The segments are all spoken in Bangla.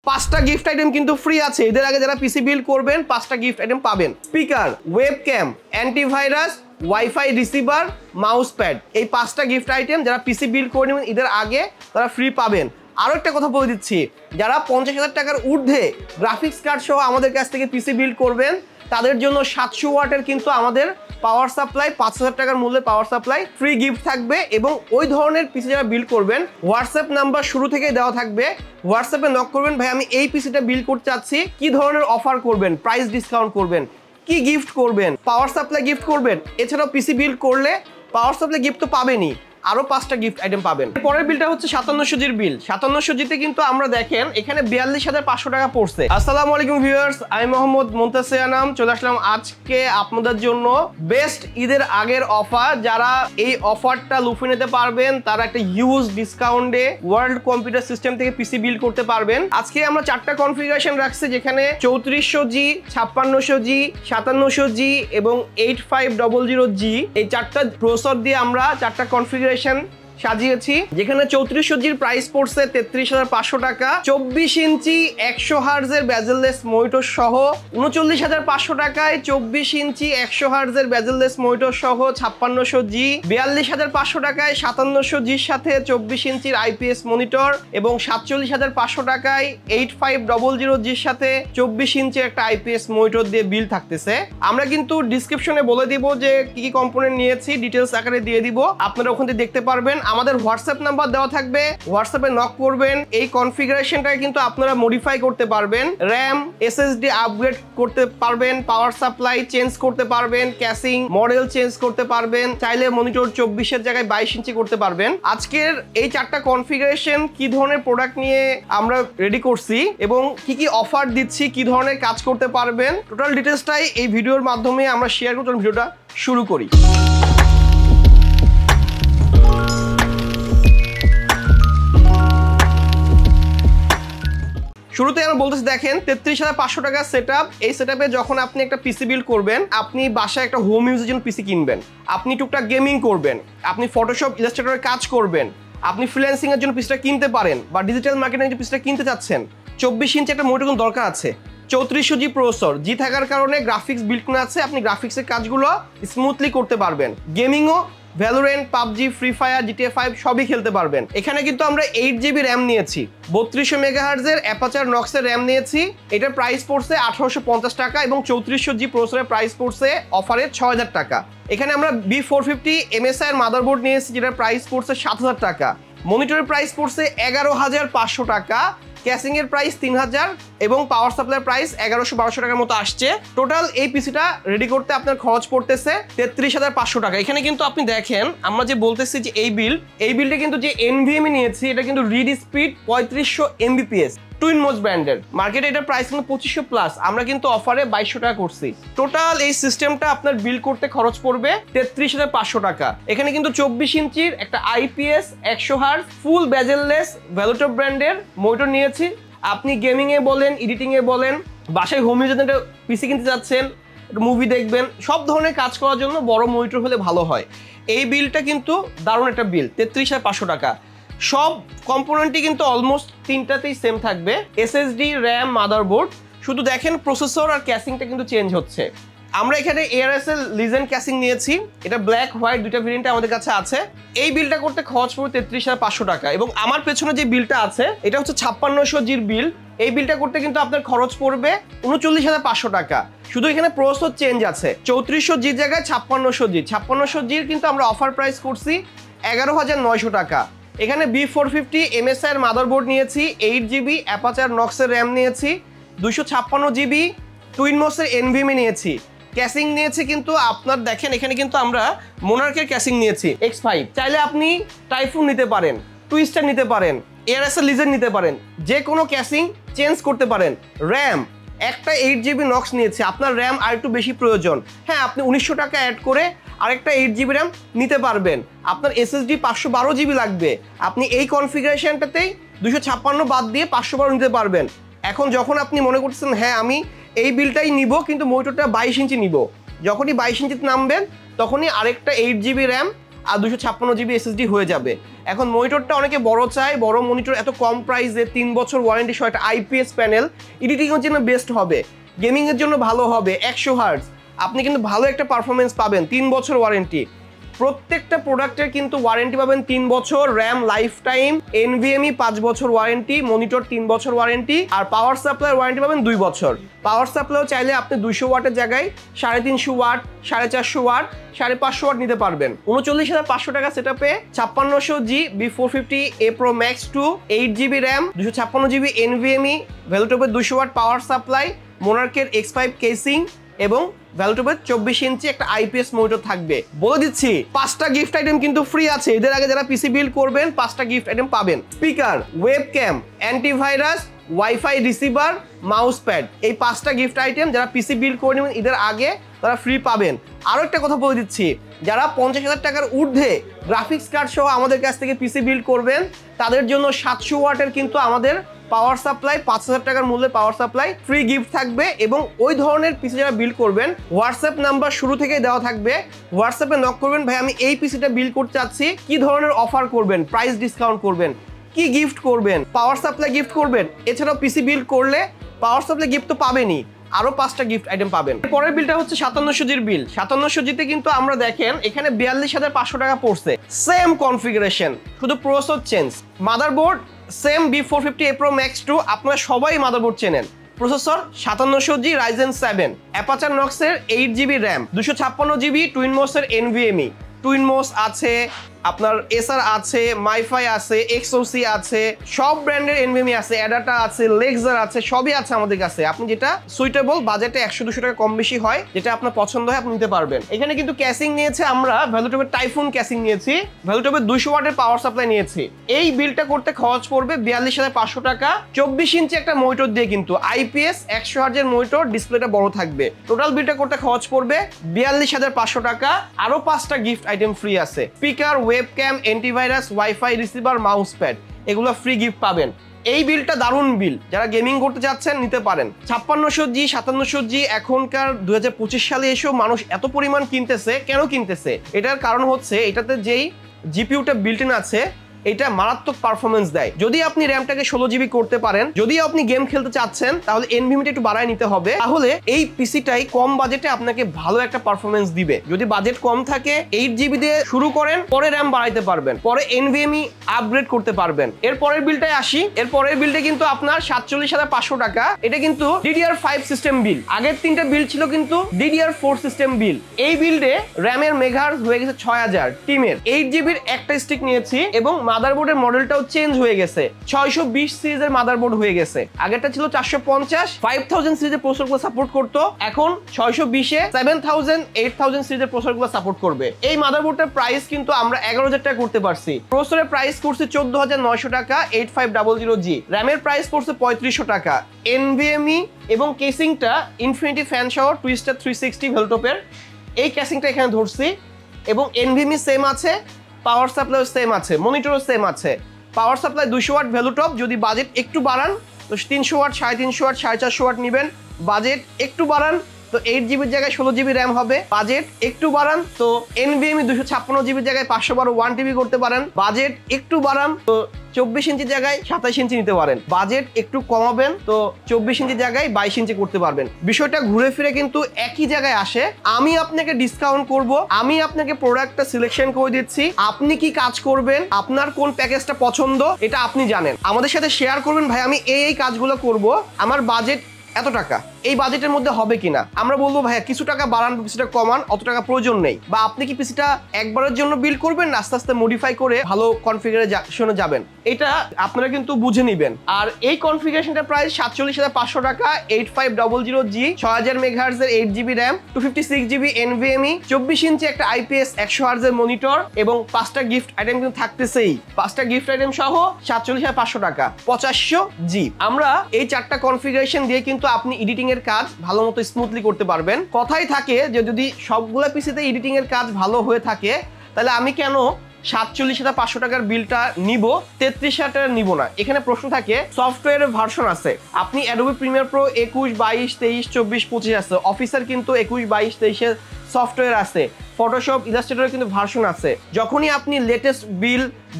5টা গিফট আইটেম কিন্তু ফ্রি আছে। এদের আগে যারা পিসি বিল্ড করবেন 5টা গিফট আইটেম পাবেন। Speaker, webcam, antivirus, wifi receiver, mouse pad, এই 5টা গিফট আইটেম যারা পিসি বিল্ড করে নেবেন এদের আগে তারা ফ্রি পাবেন। আরও একটা কথা বলে দিচ্ছি, যারা 50,000 টাকার ঊর্ধ্বে গ্রাফিক্স কার্ড সহ আমাদের কাছ থেকে পিসি বিল্ড করবেন তাদের জন্য 700 ওয়াটের কিন্তু আমাদের পাওয়ার সাপ্লাই, 5,000 টাকার মূল্যে পাওয়ার সাপ্লাই ফ্রি গিফট থাকবে। এবং ওই ধরনের পিসি যারা বিল্ড করবেন হোয়াটসঅ্যাপ নাম্বার শুরু থেকেই দেওয়া থাকবে, হোয়াটসঅ্যাপে নক করবেন, ভাই আমি এই পিসিটা বিল্ড করতে চাচ্ছি, কি ধরনের অফার করবেন, প্রাইস ডিসকাউন্ট করবেন, কি গিফট করবেন, পাওয়ার সাপ্লাই গিফট করবেন। এছাড়াও পিসি বিল্ড করলে পাওয়ার সাপ্লাই গিফট তো পাবেনই, আরো 5টা গিফট আইটেম পাবেন। পরের বিলটা হচ্ছে 5700G'র বিল। 5700G'তে কিন্তু আমরা দেখেন এখানে 42,500 টাকা পড়ছে। আসসালামু আলাইকুম ভিউয়ার্স, আমি মোহাম্মদ মুনতাসির আনাম চলে আসলাম আজকে আপনাদের জন্য বেস্ট ঈদের আগের অফার। যারা এই অফারটা লুফে নিতে পারবেন তারা একটা হিউজ ডিসকাউন্টে ওয়ার্ল্ড কম্পিউটার সিস্টেম থেকে পিসি বিল্ড করতে পারবেন। আজকে আমরা 4টা কনফিগারেশন রাখছি, যেখানে 3400G, 5600G, 5700G এবং 8500G এই 4টা প্রসেসর দিয়ে আমরা 4টা কনফিগারেশন সাজিয়েছি। যেখানে 3400G'র প্রাইস পড়ছে 33,500 টাকা, 24 ইঞ্চি 100 হার্জের বেজেললেস মনিটর সহ 39,500 টাকায় 24 ইঞ্চি 100 হার্জের বেজেললেস মনিটর সহ 5600G, 42,500 টাকায় 5700G'র সাথে 24 ইঞ্চির আইপিএস মনিটর এবং 47,500 টাকায় 8500G'র সাথে 24 ইঞ্চির একটা আইপিএস মনিটর দিয়ে বিল থাকতেছে। আমরা কিন্তু ডিসক্রিপশনে বলে দিব যে কি কি কম্পোনেন্ট নিয়েছি, ডিটেলস আকারে দিয়ে দিব, আপনারা ওখান থেকে দেখতে পারবেন। আমাদের হোয়াটসঅ্যাপ নাম্বার দেওয়া থাকবে, হোয়াটসঅ্যাপে নক করবেন। এই কনফিগারেশনটা কিন্তু আপনারা মডিফাই করতে পারবেন, র্যাম এসএসডি আপগ্রেড করতে পারবেন, পাওয়ার সাপ্লাই চেঞ্জ করতে পারবেন, ক্যাসিং মডেল চেঞ্জ করতে পারবেন, চাইলে মনিটর 24-এর জায়গায় 22 ইঞ্চি করতে পারবেন। আজকের এই 4টা কনফিগারেশন কি ধরনের প্রোডাক্ট নিয়ে আমরা রেডি করছি এবং কি কি অফার দিচ্ছি, কি ধরনের কাজ করতে পারবেন, টোটাল ডিটেলসটাই এই ভিডিওর মাধ্যমে আমরা শেয়ার করতে ভিডিওটা শুরু করি। শুরুতে আমরা বলতেছি, দেখেন 33,500 টাকার সেটআপ। এই সেটআপে যখন আপনি একটা পিসি বিল্ড করবেন, আপনি বাসায় একটা হোম ইউজের জন্য পিসি কিনবেন, আপনি টুকটাক গেমিং করবেন, আপনি ফটোশপ ইলাস্ট্রেটরের কাজ করবেন, আপনি ফ্রিল্যান্সিং এর জন্য পিসিটা কিনতে পারেন বা ডিজিটাল মার্কেটিং এর জন্য পিসিটা কিনতে চাচ্ছেন, 24 ইঞ্চি একটা মনিটর দরকার আছে, 3400G প্রসেসর, জি থাকার কারণে গ্রাফিক্স বিল্ড করা আছে, আপনি গ্রাফিক্সের কাজগুলো স্মুথলি করতে পারবেন, গেমিংও Valorant, PUBG, Free Fire, GTA 5 সবই খেলতে পারবেন। এখানে কিন্তু আমরা 8GB র্যাম নিয়েছি, 3200 মেগাহার্জের অ্যাপাচার নক্সের র্যাম নিয়েছি। এটার প্রাইস পড়ছে 1850 টাকা এবং 3400G প্রসেসরের প্রাইস পড়ছে অফারে 6,000 টাকা। এখানে আমরা B450 MSI এর মাদারবোর্ড নিয়েছি, যেটার প্রাইস পড়ছে 7,000 টাকা। মনিটরের প্রাইস পড়ছে 11,500 টাকা, ক্যাসিং এর প্রাইস 3,000 এবং পাওয়ার সাপ্লাই প্রাইস 1100-1200 টাকার মতো আসছে। টোটাল এই পিসিটা রেডি করতে আপনার খরচ পড়তেছে 33,500 টাকা। এখানে কিন্তু আপনি দেখেন আমরা যে বলতেছি যে এই বিলটা কিন্তু যে NVMe নিয়েছি, এটা কিন্তু রিড স্পিড 3500 Mbps টুইন মোজ ব্র্যান্ডের। মার্কেটে এটার প্রাইস কিন্তু 2500 প্লাস, আমরা কিন্তু অফারে 2200 টাকা করছি। টোটাল এই সিস্টেমটা আপনার বিল্ড করতে খরচ পড়বে 33,500 টাকা। এখানে কিন্তু 24 ইঞ্চির একটা IPS 100 হার্জ ফুল বেজেললেস ভ্যালোটপ ব্র্যান্ডের মনিটর নিয়েছি। আপনি গেমিং এ বলেন, এডিটিং এ বলেন, বাসায় হোম ইউজের একটা পিসি কিনতে যাচ্ছেন, মুভি দেখবেন, সব ধরনের কাজ করার জন্য বড় মনিটর হলে ভালো হয়। এই বিলটা কিন্তু দারুণ একটা বিল, 33,500 টাকা। সব কম্পোনেন্টই কিন্তু অলমোস্ট 3টাতেই সেম থাকবে, এসএসডি, র্যাম, মাদারবোর্ড। শুধু দেখেন প্রসেসর আর ক্যাসিংটা কিন্তু চেঞ্জ হচ্ছে। আমরা এখানে ARSL লিজেন্ড ক্যাসিং নিয়েছি, এটা ব্ল্যাক হোয়াইট দুইটা ভেরিয়েন্টে আমাদের কাছে আছে। এই বিলটা করতে খরচ পড়বে 33,500 টাকা এবং আমার পেছনে যে বিলটা আছে এটা হচ্ছে 5600G'র বিল। এই বিলটা করতে কিন্তু আপনার খরচ পড়বে 39,500 টাকা। শুধু এখানে প্রসেসর চেঞ্জ আছে, 3400G'র জায়গায় 5600G'র কিন্তু আমরা অফার প্রাইস করছি 11,900 টাকা। এখানে B450 MSI এর মাদারবোর্ড নিয়েছি, 8GB অ্যাপাচার নক্সের র্যাম নিয়েছি, 256GB টুইন মোসের NVMe নিয়েছি, ক্যাসিং নিয়েছি কিন্তু আপনার দেখেন এখানে কিন্তু আমরা মোনার্কের ক্যাসিং নিয়েছি X5। চাইলে আপনি টাইফুন নিতে পারেন, টুইস্টার নিতে পারেন, ARSL লিজেন্ড নিতে পারেন, যে কোনো ক্যাসিং চেঞ্জ করতে পারেন। র্যাম একটা 8GB নক্স নিয়েছি, আপনার র্যাম আর একটু বেশি প্রয়োজন, হ্যাঁ আপনি 1900 টাকা অ্যাড করে আরেকটা 8GB র্যাম নিতে পারবেন। আপনার SSD 512GB লাগবে, আপনি এই কনফিগারেশনটাতেই 256 বাদ দিয়ে 512 নিতে পারবেন। এখন যখন আপনি মনে করছেন হ্যাঁ আমি এই বিলটাই নিব কিন্তু মনিটরটা 22 ইঞ্চি নিব, যখনই 22 ইঞ্চিতে নামবেন তখনই আরেকটা 8GB র্যাম আর 256 GB SSD হয়ে যাবে। এখন মনিটরটা অনেকে বড় চায়, বড় মনিটর এত কম প্রাইসে 3 বছর ওয়ারেন্টি সহ একটা IPS প্যানেল এডিটিংয়ের জন্য বেস্ট হবে, গেমিংয়ের জন্য ভালো হবে, 100 হার্টজ, আপনি কিন্তু ভালো একটা পারফরমেন্স পাবেন, 3 বছর ওয়ারেন্টি। প্রত্যেকটা প্রোডাক্টের কিন্তু ওয়ারেন্টি পাবেন 3 বছর, র্যাম লাইফ টাইম, NVMe 5 বছর ওয়ারেন্টি, মনিটর 3 বছর ওয়ারেন্টি, আর পাওয়ার সাপ্লাই ওয়ারেন্টি পাবেন 2 বছর। পাওয়ার সাপ্লাইও চাইলে আপনি 200 ওয়াটের জায়গায় 350 ওয়াট, 450 ওয়াট, 550 ওয়াট নিতে পারবেন। 39,500 টাকা সেটআপে 5600G B450A Pro Max 2, 8GB RAM, 256GB NVMe, ভ্যালুটপের 200 ওয়াট পাওয়ার সাপ্লাই, মোনার্কের X5 কেসিং এবং ভ্যালুটপের 24 ইঞ্চি একটা IPS মনিটর থাকবে। বলে দিচ্ছি 5টা গিফট আইটেম কিন্তু ফ্রি আছে। এদের আগে যারা পিসি বিল্ড করবেন 5টা গিফট আইটেম পাবেন। Speaker, webcam, antivirus, wifi receiver, mouse pad, এই 5টা গিফট আইটেম যারা পিসি বিল্ড করে নেবেন এদের আগে তারা ফ্রি পাবেন। আরও একটা কথা বলে দিচ্ছি, যারা 50,000 টাকার ঊর্ধ্বে গ্রাফিক্স কার্ড সহ আমাদের কাছ থেকে পিসি বিল্ড করবেন তাদের জন্য 700 ওয়াটের কিন্তু আমাদের পাওয়ার সাপ্লাই, 5,000 টাকার মূল্যে পাওয়ার সাপ্লাই ফ্রি গিফট থাকবে। এবং ওই ধরনের পিসি যারা বিল্ড করবেন হোয়াটসঅ্যাপ নাম্বার শুরু থেকেই দেওয়া থাকবে, হোয়াটসঅ্যাপে নক করবেন, ভাই আমি এই পিসিটা বিল্ড করতে চাচ্ছি, কি ধরনের অফার করবেন, প্রাইস ডিসকাউন্ট করবেন, কি গিফট করবেন, পাওয়ার সাপ্লাই গিফট করবেন। এছাড়াও পিসি বিল্ড করলে পাওয়ার সাপ্লাই গিফট তো পাবেনই, আরো 5টা গিফট আইটেম পাবেন। পরের বিলটা হচ্ছে 5700Gর বিল। 5700Gতে কিন্তু আমরা দেখেন এখানে 42,500 টাকা পড়ছে, সেম কনফিগারেশন, শুধু processor change. Motherboard same B450A Pro Max 2, আপনারা সবাই মাদারবোর্ড চেনেন। প্রসেসর 5700G Ryzen 7, অ্যাপাচার নক্সের 8GB র্যাম, 256GB টুইনমোসের NVMe, টুইনমোস আছে, আপনার এসআর আছে, মাইফাই আছে, XOC আছে, সব ব্র্যান্ডের NVMe আছে, অ্যাডাটা আছে, লেক্সার আছে, সবই আছে আমাদের কাছে। আপনি যেটা সুইটেবল বাজেটে 100-200 টাকা কম বেশি হয়, যেটা আপনার পছন্দ হয় আপনি নিতে পারবেন। এখানে কিন্তু ক্যাসিং নিয়েছে আমরা ভ্যালুটপের টাইফুন ক্যাসিং নিয়েছি, ভ্যালুটপের 200 ওয়াটের পাওয়ার সাপ্লাই নিয়েছি। এই বিলটা করতে খরচ পড়বে 42,500 টাকা। 24 ইঞ্চি একটা মনিটর দিয়ে কিন্তু IPS 100 হার্জের মনিটর, ডিসপ্লেটা বড় থাকবে। টোটাল বিলটা করতে খরচ পড়বে 42,500 টাকা। আরো 5টা গিফট আইটেম ফ্রি আছে, speaker, webcam, antivirus, wifi receiver, mouse pad, এগুলো ফ্রি গিফট পাবেন। এই বিলটা দারুণ বিল, যারা গেমিং করতে যাচ্ছেন নিতে পারেন। 5600G 5700G এখনকার 2025 সালে এসেও মানুষ এত পরিমাণ কিনতেছে, কেন কিনতেছে? এটার কারণ হচ্ছে এটাতে যেই জিপিইউটা বিল্ট ইন আছে এটা মারাত্মক পারফরমেন্স দেয়। যদি আপনি র্যামটাকে 16GB করতে পারেন, যদি আপনি গেম খেলতে চাচ্ছেন তাহলে NVMe একটু বাড়ায় নিতে হবে, তাহলে এই পিসিটাই কম বাজেটে আপনাকে ভালো একটা পারফরমেন্স দিবে। যদি বাজেট কম থাকে 8GB দিয়ে শুরু করেন, পরে র্যাম বাড়াইতে পারবেন, পরে NVMe আপগ্রেড করতে পারবেন। এর পরের বিলটাই আসি। এর পরের বিলটা কিন্তু আপনার 47,500 টাকা। এটা কিন্তু DDR5 সিস্টেম বিল। আগের 3টা বিল ছিল কিন্তু DDR4 সিস্টেম বিল। এই বিল্ডে র্যামের মেগাহার্টজ হয়ে গেছে 6000, টিমের 8GBর একটা স্টিক নিয়েছি এবং মাদারবোর্ডের মডেলটাও চেঞ্জ হয়ে গেছে, 620 সিরিজের মাদারবোর্ড হয়ে গেছে। আগেরটা ছিল 450, 5000 সিরিজের প্রসেসরগুলো সাপোর্ট করতো, এখন 620-এ 7000, 8000 সিরিজের প্রসেসরগুলো সাপোর্ট করবে। এই মাদারবোর্ডটার প্রাইস কিন্তু আমরা 11,000 টাকা করতে পারছি। প্রসেসরের প্রাইস করছে 14,900 টাকা, 8500G। র্যামের প্রাইস পড়ছে 3500 টাকা। NVMe এবং কেসিংটা ইনফিনিটি ফ্যান সহ টুইস্টার 360 ভেলটপের, এই কেসিংটা এখানে ধরছি এবং NVMe সেম আছে, পাওয়ার সাপ্লাইও সেম আছে, মনিটরও সেম আছে। পাওয়ার সাপ্লাই 200 ওয়াট ভ্যালুটপ, যদি বাজেট একটু বাড়ান তো 300 ওয়াট, 350 ওয়াট, 450 ওয়াট নেবেন। বাজেট একটু বাড়ান তো 8GBর জায়গায় 16GB র্যাম হবে। বাজেট একটু বাড়ান তো NVMe 256GBর জায়গায় 512 1TB করতে পারেন। বাজেট একটু বাড়ান তো 24 ইঞ্চির জায়গায় 27 ইঞ্চি নিতে পারেন। বাজেট একটু কমাবেন তো 24 ইঞ্চির জায়গায় 22 ইঞ্চি করতে পারবেন। বিষয়টা ঘুরে ফিরে কিন্তু একই জায়গায় আসে। আমি আপনাকে ডিসকাউন্ট করব, আমি আপনাকে প্রোডাক্টটা সিলেকশন করে দিচ্ছি, আপনি কি কাজ করবেন, আপনার কোন প্যাকেজটা পছন্দ এটা আপনি জানেন। আমাদের সাথে শেয়ার করবেন, ভাই আমি এই কাজগুলো করব, আমার বাজেট এত টাকা, এই বাজেটের মধ্যে হবে কিনা। আমরা বলবো ভাইয়া কিছু টাকা বাড়ান, কিছুটা কমান, অত টাকা প্রয়োজন নেই। বা আপনি কি পিসিটা একবারের জন্য বিল্ড করবেন না আস্তে আস্তে মডিফাই করে ভালো কনফিগারেশনে যাবেন, এটা আপনারা কিন্তু বুঝে নেবেন। আর এই কনফিগারেশনটা প্রাইস 47,500 টাকা, 8500G, 6000 মেগাহার্টজের 8GB RAM, 256GB NVMe, 24 ইঞ্চি একটা IPS 100 হার্টজের মনিটর এবং 5টা গিফট আইটেম কিন্তু থাকতেছেই। 5টা গিফট আইটেম সহ 47,500 টাকা, 8500G। আমরা এই 4টা কনফিগারেশন দিয়ে কিন্তু আপনি এডিটিং এর কাজ ভালো মতো স্মুথলি করতে পারবেন। কথাই থাকে যে যদি সবগুলা পিসিতে এডিটিং এর কাজ ভালো হয়ে থাকে তাহলে আমি কেন 47,500 টাকার বিলটা নিব, 33,000 টাকা নিব না। এখানে প্রশ্ন থাকে, সফটওয়্যারের ভার্সন আছে, আপনি অ্যাডোবি প্রিমিয়ার প্রো 21, 22, 23, 24, 25 আছে, অফিসার কিন্তু 21, 22, 23 এর সফটওয়্যার আছে, ফটোশপ, ইলাস্ট্রেটরের কিন্তু ভার্সন আছে। যখনই আপনি লেটেস্ট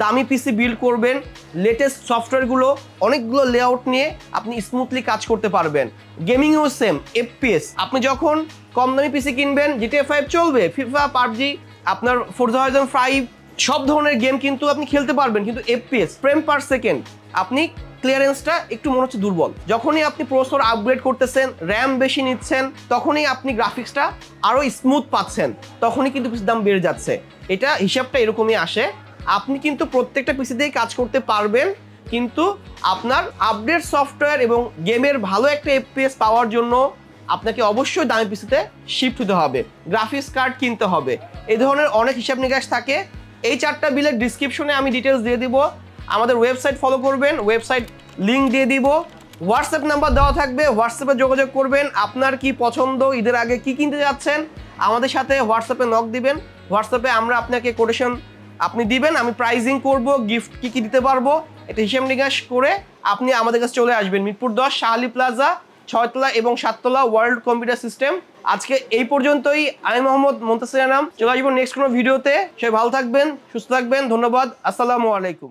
দামি পিসি বিল্ড করবেন, লেটেস্ট সফটওয়্যারগুলো অনেকগুলো লেআউট নিয়ে আপনি স্মুথলি কাজ করতে পারবেন। গেমিংও সেম, FPS আপনি যখন কম দামি পিসি কিনবেন, GTA 5 চলবে, FIFA, PUBG, আপনার Forza Horizon 5 সব ধরনের গেম কিন্তু আপনি খেলতে পারবেন, কিন্তু FPS ফ্রেম পার সেকেন্ড আপনি ক্লিয়ারেন্সটা একটু মনে হচ্ছে দুর্বল। যখনই আপনি প্রসেসর আপগ্রেড করতেছেন, র্যাম বেশি নিচ্ছেন, তখনই আপনি গ্রাফিক্সটা আরও স্মুথ পাচ্ছেন, তখনই কিন্তু পিসির দাম বেড়ে যাচ্ছে। এটা হিসাবটা এরকমই আসে। আপনি কিন্তু প্রত্যেকটা পিসি দিয়েই কাজ করতে পারবেন, কিন্তু আপনার আপডেট সফটওয়্যার এবং গেমের ভালো একটা FPS পাওয়ার জন্য আপনাকে অবশ্যই দামি পিসিতে শিফট হতে হবে, গ্রাফিক্স কার্ড কিনতে হবে। এই ধরনের অনেক হিসাব নিকাশ থাকে। এই 4টা বিলের ডিসক্রিপশনে আমি ডিটেলস দিয়ে দিব। আমাদের ওয়েবসাইট ফলো করবেন, ওয়েবসাইট লিঙ্ক দিয়ে দিব, হোয়াটসঅ্যাপ নাম্বার দেওয়া থাকবে, হোয়াটসঅ্যাপে যোগাযোগ করবেন। আপনার কি পছন্দ, ঈদের আগে কি কিনতে যাচ্ছেন, আমাদের সাথে হোয়াটসঅ্যাপে নক দিবেন। হোয়াটসঅ্যাপে আমরা আপনাকে কোটেশন আপনি দিবেন, আমি প্রাইজিং করব, গিফট কি কি দিতে পারবো এটা হিসাব নিকাশ করে আপনি আমাদের কাছে চলে আসবেন। মিরপুর 10 শাহ আলী প্লাজা, 6 তলা এবং 7 তলা, ওয়ার্ল্ড কম্পিউটার সিস্টেম। আজকে এই পর্যন্তই। আমি মোহাম্মদ মুনতাসির আনাম, চলে আসবো নেক্সট কোনো ভিডিওতে। সবাই ভালো থাকবেন, সুস্থ থাকবেন, ধন্যবাদ, আসসালামু আলাইকুম।